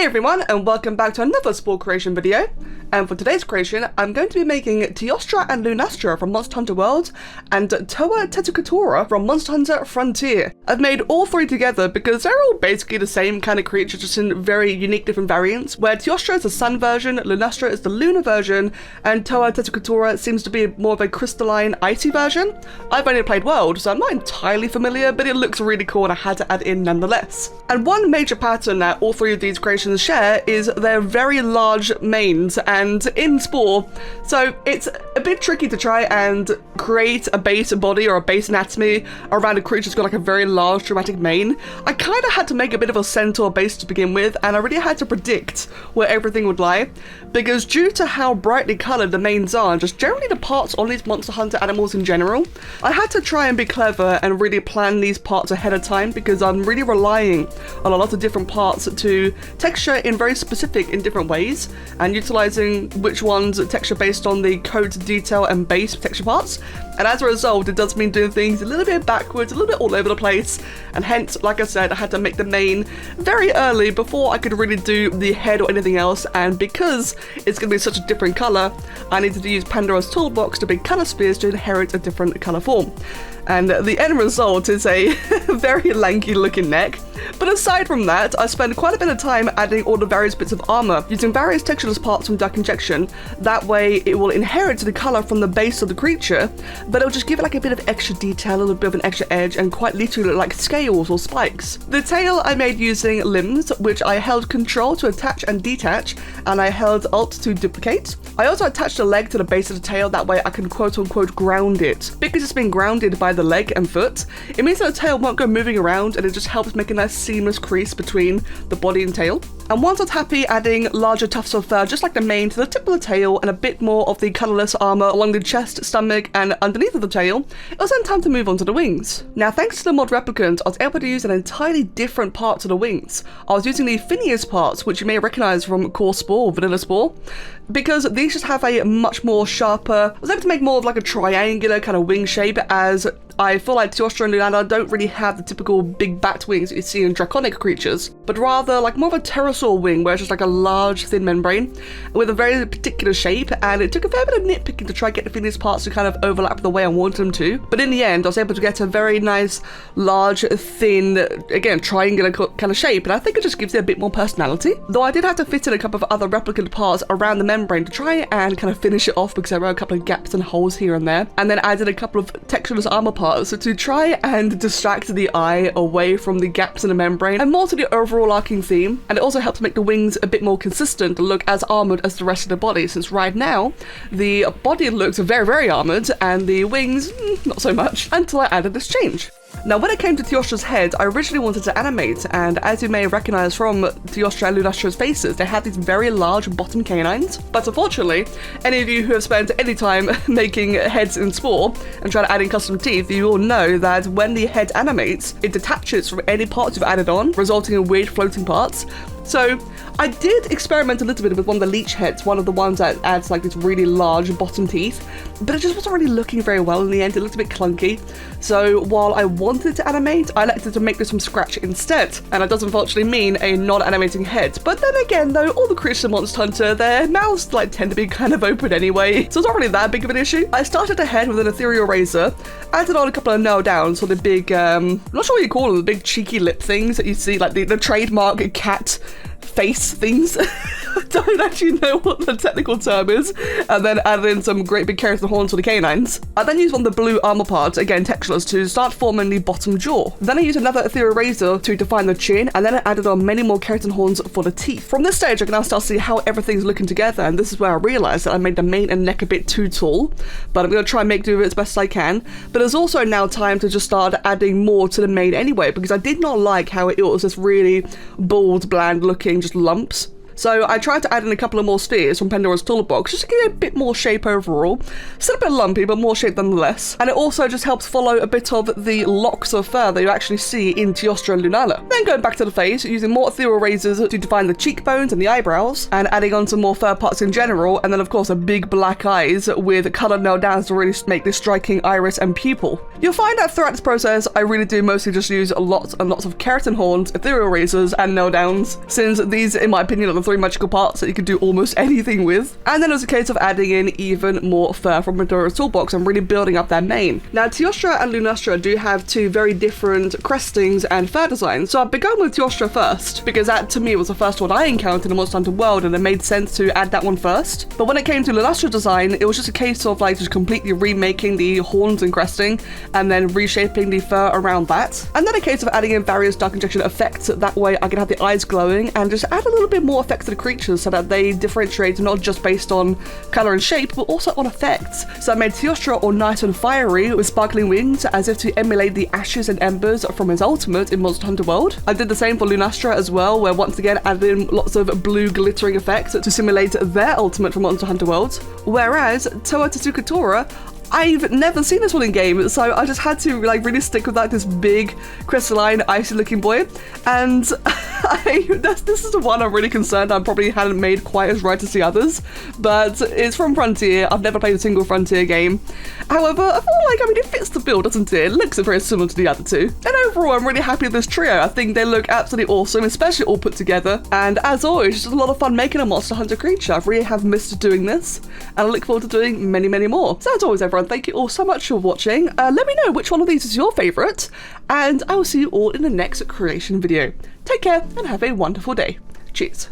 Hey everyone, and welcome back to another Spore creation video. And for today's creation, I'm going to be making Teostra and Lunastra from Monster Hunter World and Tesukatora from Monster Hunter Frontier. I've made all three together because they're all basically the same kind of creature, just in very unique different variants, where Teostra is the sun version, Lunastra is the lunar version, and Tesukatora seems to be more of a crystalline, icy version. I've only played World, so I'm not entirely familiar, but it looks really cool and I had to add it in nonetheless. And one major pattern that all three of these creations share is their very large manes and in Spore, so it's a bit tricky to try and create a base body or a base anatomy around a creature that's got like a very large dramatic mane. I kind of had to make a bit of a centaur base to begin with, and I really had to predict where everything would lie, because due to how brightly coloured the manes are, and just generally the parts on these Monster Hunter animals in general, I had to try and be clever and really plan these parts ahead of time, because I'm really relying on a lot of different parts to texture in very specific in different ways, and utilising which ones texture based on the coat, detail and base texture parts. And as a result, it does mean doing things a little bit backwards, a little bit all over the place, and hence, like I said, I had to make the mane very early before I could really do the head or anything else. And because it's going to be such a different colour, I needed to use Pandora's toolbox to make colour spheres to inherit a different colour form. And the end result is a very lanky looking neck. But aside from that, I spent quite a bit of time adding all the various bits of armour, using various textureless parts from DarkEdgeTV. That way it will inherit the colour from the base of the creature, but it'll just give it like a bit of extra detail, a little bit of an extra edge, and quite literally look like scales or spikes. The tail I made using limbs, which I held Control to attach and detach, and I held Alt to duplicate. I also attached a leg to the base of the tail, that way I can quote unquote ground it. Because it's been grounded by the leg and foot, it means that the tail won't go moving around, and it just helps make a nice seamless crease between the body and tail. And once I was happy adding larger tufts of fur, just like the mane, to the tip of the tail, and a bit more of the colourless armour along the chest, stomach and underneath of the tail, it was then time to move on to the wings. Now, thanks to the mod replicant, I was able to use an entirely different part to the wings. I was using the Phineas parts, which you may recognise from Core Spore, Vanilla Spore, because these just have a much more sharper, I was able to make more of like a triangular kind of wing shape, as I feel like Teostra and Nirvana don't really have the typical big bat wings that you see in draconic creatures, but rather like more of a pterosaur wing, where it's just like a large thin membrane with a very particular shape. And it took a fair bit of nitpicking to try and get the Phineas parts to kind of overlap the way I wanted them to, but in the end I was able to get a very nice large thin, again, triangular kind of shape, and I think it just gives it a bit more personality. Though I did have to fit in a couple of other replicant parts around the membrane to try and kind of finish it off, because there were a couple of gaps and holes here and there, and then added a couple of textureless armor parts to try and distract the eye away from the gaps in the membrane and more to the overall arcing theme. And it also helps make the wings a bit more consistent and look as armored as the rest of the body, since right now the body looks very armored and the wings not so much, until I added this change. Now, when it came to Teostra's head, I originally wanted to animate, and as you may recognise from Teostra and Lunastra's faces, they have these very large bottom canines. But unfortunately, any of you who have spent any time making heads in Spore and trying to add in custom teeth, you all know that when the head animates, it detaches from any parts you've added on, resulting in weird floating parts. So I did experiment a little bit with one of the leech heads, one of the ones that adds like this really large bottom teeth, but it just wasn't really looking very well in the end. It looked a bit clunky. So while I wanted to animate, I elected to make this from scratch instead. And that does unfortunately mean a non-animating head. But then again though, all the creatures in Monster Hunter, their mouths tend to be kind of open anyway, so it's not really that big of an issue. I started the head with an ethereal razor, added on a couple of nail downs for the big, I'm not sure what you call them, the big cheeky lip things that you see, like the trademark cat face things. I don't actually know what the technical term is. And then added in some great big keratin horns for the canines. I then used one of the blue armor parts, again textureless, to start forming the bottom jaw. Then I used another ethereal razor to define the chin, and then I added on many more keratin horns for the teeth. From this stage I can now start to see how everything's looking together, and this is where I realised that I made the mane and neck a bit too tall, but I'm going to try and make do with it as best as I can. But it's also now time to just start adding more to the mane anyway, because I did not like how it was just really bald, bland looking, just lumps. So I tried to add in a couple of more spheres from Pandora's Toolbox just to give it a bit more shape overall. Still a bit lumpy, but more shape nonetheless. And it also just helps follow a bit of the locks of fur that you actually see in Teostra and Lunala. Then going back to the face, using more ethereal razors to define the cheekbones and the eyebrows, and adding on some more fur parts in general, and then of course a big black eyes with coloured nail downs to really make this striking iris and pupil. You'll find that throughout this process, I really do mostly just use lots and lots of keratin horns, ethereal razors, and nail downs, since these, in my opinion, are the three magical parts that you can do almost anything with. And then it was a case of adding in even more fur from Pandora's Toolbox and really building up their mane. Now, Teostra and Lunastra do have two very different crestings and fur designs, so I've begun with Teostra first, because that to me was the first one I encountered in Monster Hunter World, and it made sense to add that one first. But when it came to Lunastra design, it was just a case of like just completely remaking the horns and cresting, and then reshaping the fur around that. And then a case of adding in various dark injection effects, that way I can have the eyes glowing and just add a little bit more effects to the creatures so that they differentiate not just based on colour and shape, but also on effects. So I made Teostra all nice and fiery with sparkling wings as if to emulate the ashes and embers from his ultimate in Monster Hunter World. I did the same for Lunastra as well, where once again added in lots of blue glittering effects to simulate their ultimate from Monster Hunter World. Whereas Tesukatora, I've never seen this one in game, so I just had to like really stick with like this big crystalline icy looking boy, and this is the one I'm really concerned I probably hadn't made quite as right as the others, but it's from Frontier. I've never played a single Frontier game. However, I feel like, I mean, it fits the build, doesn't it? It looks very similar to the other two. And overall, I'm really happy with this trio. I think they look absolutely awesome, especially all put together. And as always, it's just a lot of fun making a Monster Hunter creature. I really have missed doing this, and I look forward to doing many, many more. So as always, everyone, thank you all so much for watching. Let me know which one of these is your favourite, and I will see you all in the next creation video. Take care and have a wonderful day. Cheers.